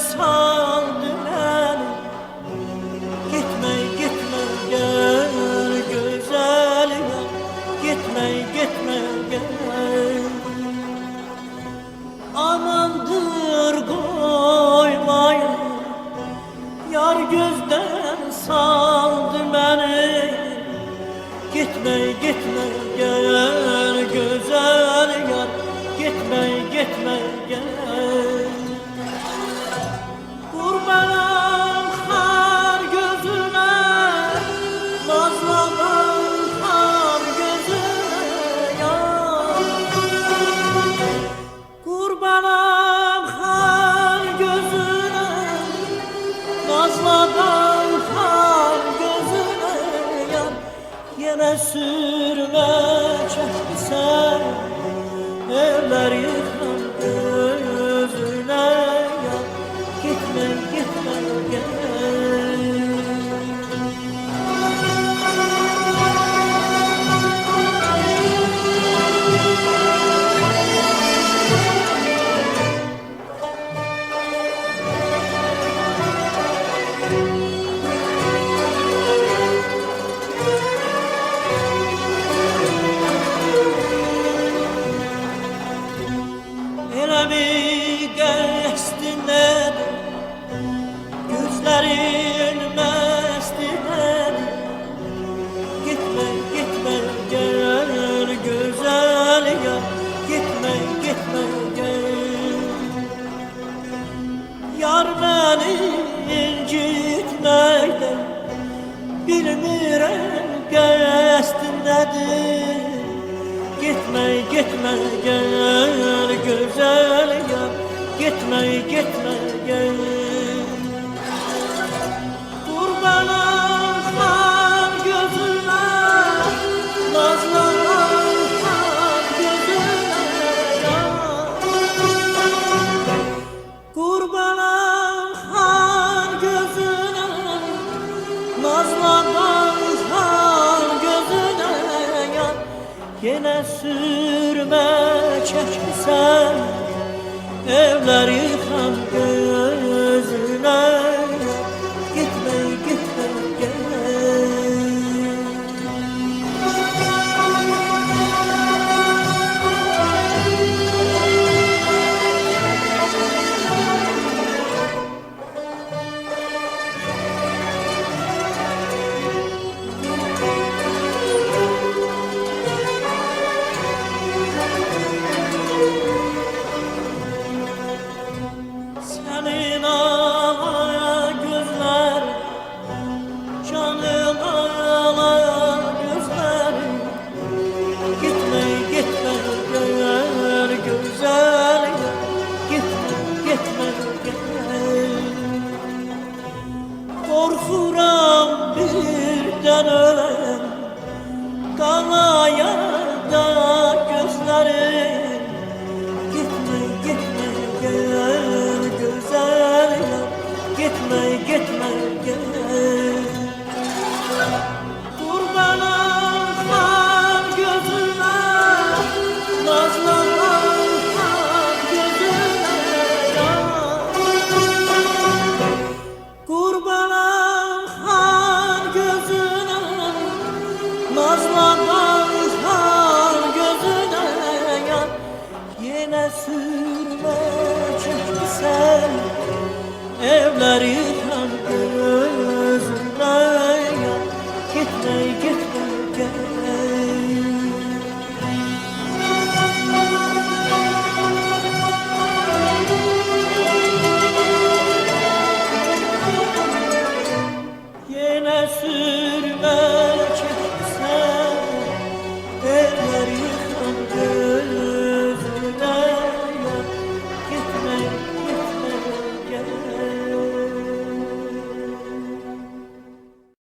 saldı beni. Gitme gitme gel güzel yar, gitme gitme gel. Amandır koymayın, yar gözden saldı beni. Gitme gitme gel güzel yar, gitme gitme gel. Kurbanım har gözüne, nazlanım har gözüne yar. Kurbanım har gözüne, nazlanım har gözüne yar. Yine sürme çeksen, evler yıkan gözüne yar. Gitme gitme gel. Elə bir qəsdinədir, gözlərin məstidədir. Gitme gitme gel güzel yar, gitme gitme gel. Yar beni incitməkdən bilmirəm qəsdinədir. Gitme gitme gel güzel yar, gitme gitme gel. Kurbanım har gözüne, nazlanım har gözüne yar. Kurbanım har gözüne, nazlanım har gözüne yar. Yine sürme çeksen, evler yıkan gözüne. Gitme gitme gel. Senin ağlaya gözler, canım ağlaya gözler. Gitme gitme gel güzel yar, gitme gitme gel. Korkuram birden ölem, kalaya da gözlerim. Gitme gitme gel güzel yar, gitme gitme gel. Kurbanım har gözüne, nazlanım har gözüne yar. Kurbanım har gözüne, nazlanım har gözüne yar. Yine sürme çeksen, evler